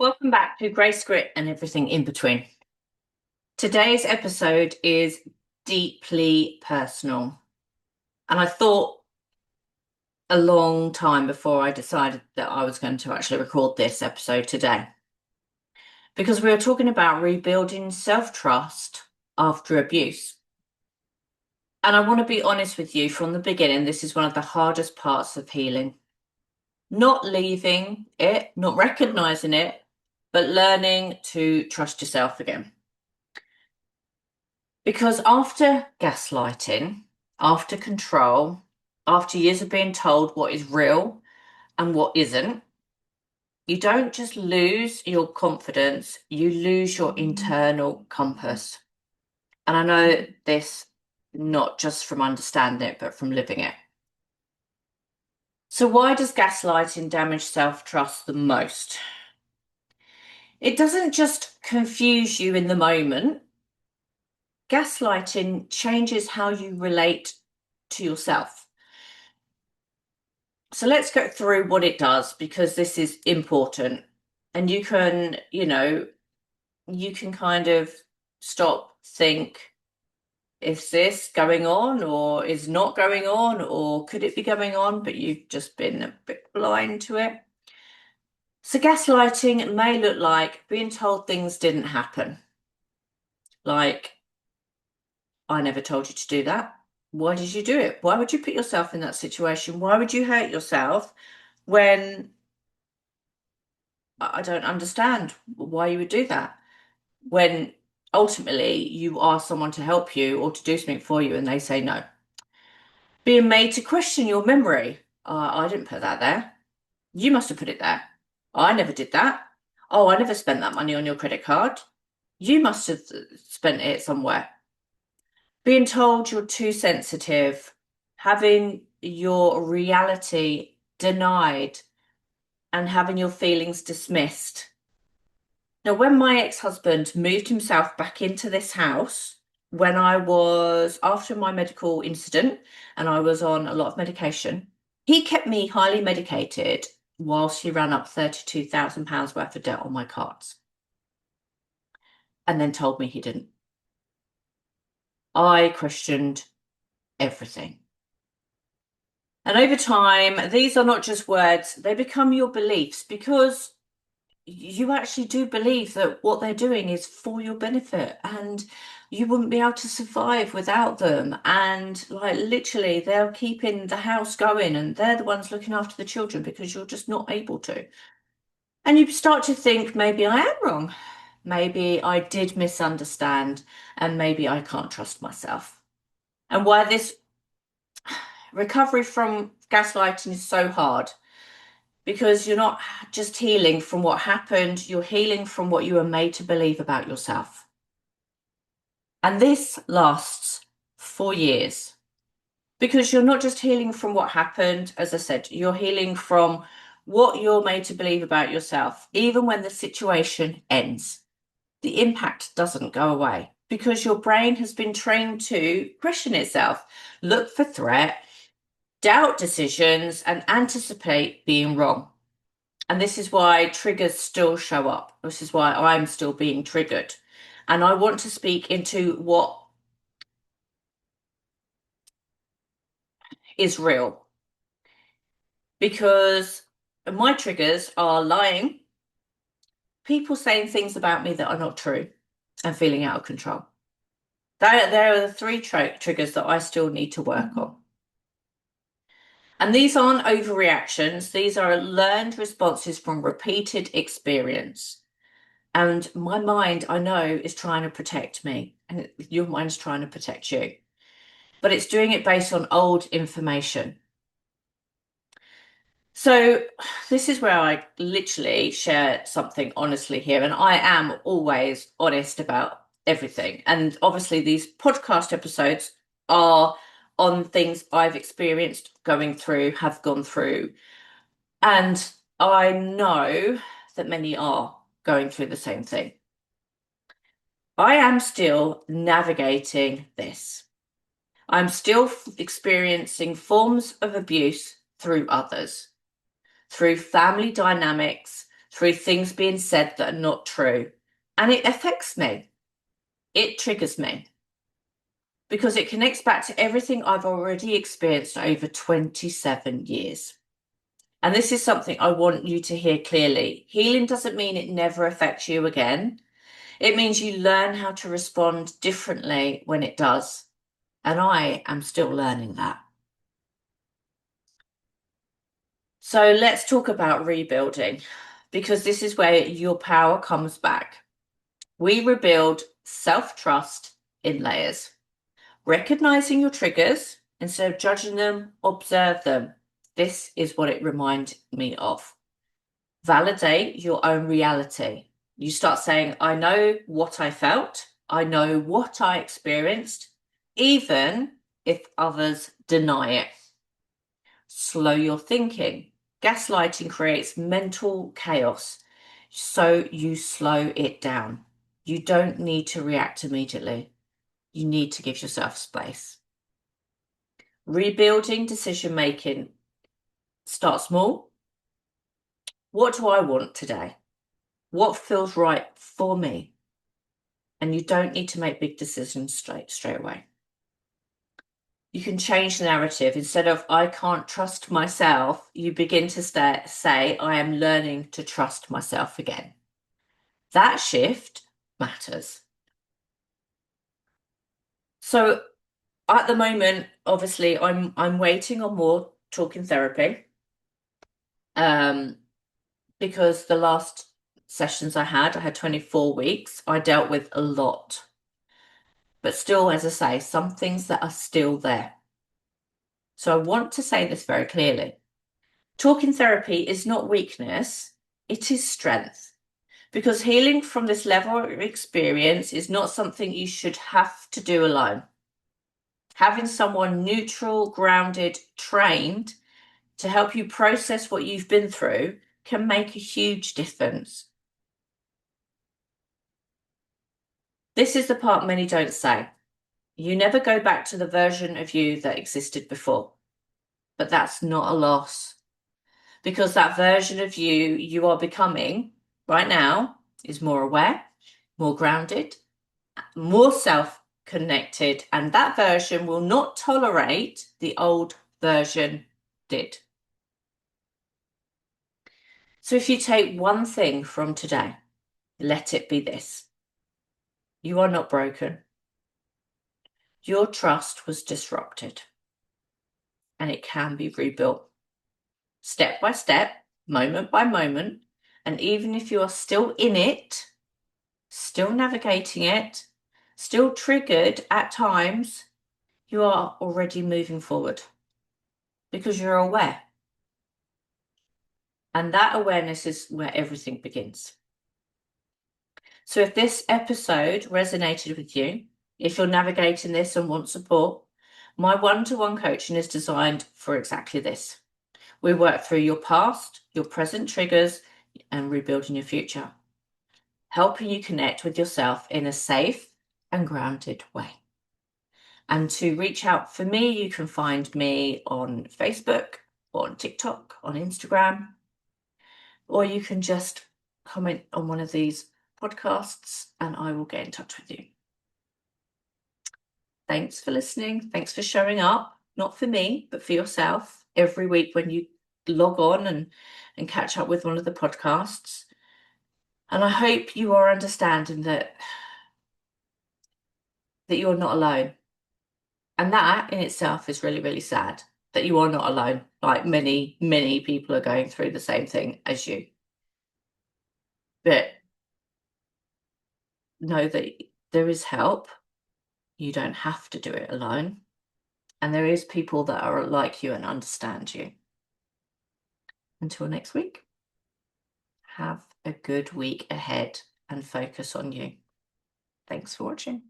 Welcome back to Grace Grit and everything in between. Today's episode is deeply personal. And I thought a long time before I decided that I was going to actually record this episode today. Because we are talking about rebuilding self-trust after abuse. And I want to be honest with you from the beginning, this is one of the hardest parts of healing. Not leaving it, not recognizing it, but learning to trust yourself again. Because after gaslighting, after control, after years of being told what is real and what isn't, you don't just lose your confidence, you lose your internal compass. And I know this not just from understanding it, but from living it. So why does gaslighting damage self-trust the most? It doesn't just confuse you in the moment. Gaslighting changes how you relate to yourself. So let's go through what it does because this is important. And you can, you can kind of stop, think, is this going on or is not going on or could it be going on, but you've just been a bit blind to it. So gaslighting may look like being told things didn't happen. Like, I never told you to do that. Why did you do it? Why would you put yourself in that situation? Why would you hurt yourself when I don't understand why you would do that? When ultimately you ask someone to help you or to do something for you and they say no. Being made to question your memory. I didn't put that there. You must have put it there. I never did that. Oh, I never spent that money on your credit card. You must have spent it somewhere. Being told you're too sensitive, having your reality denied, and having your feelings dismissed. Now, when my ex-husband moved himself back into this house, when I was after my medical incident and I was on a lot of medication, he kept me highly medicated whilst he ran up £32,000 worth of debt on my cards and then told me he didn't. I questioned everything. And over time, these are not just words, they become your beliefs because you actually do believe that what they're doing is for your benefit and you wouldn't be able to survive without them. And like literally, they're keeping the house going and they're the ones looking after the children because you're just not able to. And you start to think, maybe I am wrong. Maybe I did misunderstand and maybe I can't trust myself. And why this recovery from gaslighting is so hard because you're not just healing from what happened, you're healing from what you were made to believe about yourself. And this lasts for years because you're not just healing from what happened, as I said, you're healing from what you're made to believe about yourself, even when the situation ends. The impact doesn't go away because your brain has been trained to question itself, look for threat, doubt decisions, and anticipate being wrong. And this is why triggers still show up. This is why I'm still being triggered. And I want to speak into what is real. Because my triggers are lying, people saying things about me that are not true, and feeling out of control. There are the three triggers that I still need to work on. And these aren't overreactions, these are learned responses from repeated experience. And my mind, I know, is trying to protect me, and your mind's trying to protect you. But it's doing it based on old information. So this is where I literally share something honestly here, and I am always honest about everything. And obviously, these podcast episodes are on things I've experienced, going through, have gone through. And I know that many are going through the same thing. I am still navigating this. I'm still experiencing forms of abuse through others, through family dynamics, through things being said that are not true. And it affects me. It triggers me because it connects back to everything I've already experienced over 27 years. And this is something I want you to hear clearly. Healing doesn't mean it never affects you again. It means you learn how to respond differently when it does. And I am still learning that. So let's talk about rebuilding, because this is where your power comes back. We rebuild self-trust in layers. Recognizing your triggers instead of judging them, observe them. This is what it reminds me of. Validate your own reality. You start saying, I know what I felt. I know what I experienced, even if others deny it. Slow your thinking. Gaslighting creates mental chaos, so you slow it down. You don't need to react immediately. You need to give yourself space. Rebuilding decision making. Start small. What do I want today? What feels right for me? And you don't need to make big decisions straight away. You can change the narrative. Instead of I can't trust myself, you begin to say I am learning to trust myself again. That shift matters. So at the moment, obviously, I'm waiting on more talking therapy. Because the last sessions I had 24 weeks, I dealt with a lot. But still, as I say, some things that are still there. So I want to say this very clearly. Talking therapy is not weakness, it is strength. Because healing from this level of experience is not something you should have to do alone. Having someone neutral, grounded, trained to help you process what you've been through can make a huge difference. This is the part many don't say. You never go back to the version of you that existed before. But that's not a loss. Because that version of you are becoming right now is more aware, more grounded, more self-connected, and that version will not tolerate the old version did. So if you take one thing from today, let it be this. You are not broken. Your trust was disrupted, and it can be rebuilt. Step by step, moment by moment, and even if you are still in it, still navigating it, still triggered at times, you are already moving forward because you're aware. And that awareness is where everything begins. So if this episode resonated with you, if you're navigating this and want support, my one-to-one coaching is designed for exactly this. We work through your past, your present triggers, and rebuilding your future, helping you connect with yourself in a safe and grounded way. And to reach out for me, you can find me on Facebook, on TikTok, on Instagram, or you can just comment on one of these podcasts and I will get in touch with you. Thanks for listening. Thanks for showing up, not for me, but for yourself every week when you log on and catch up with one of the podcasts. And I hope you are understanding that you're not alone. And that in itself is really, really sad that you are not alone. Like many, many people are going through the same thing as you. But know that there is help. You don't have to do it alone. And there is people that are like you and understand you. Until next week, have a good week ahead and focus on you. Thanks for watching.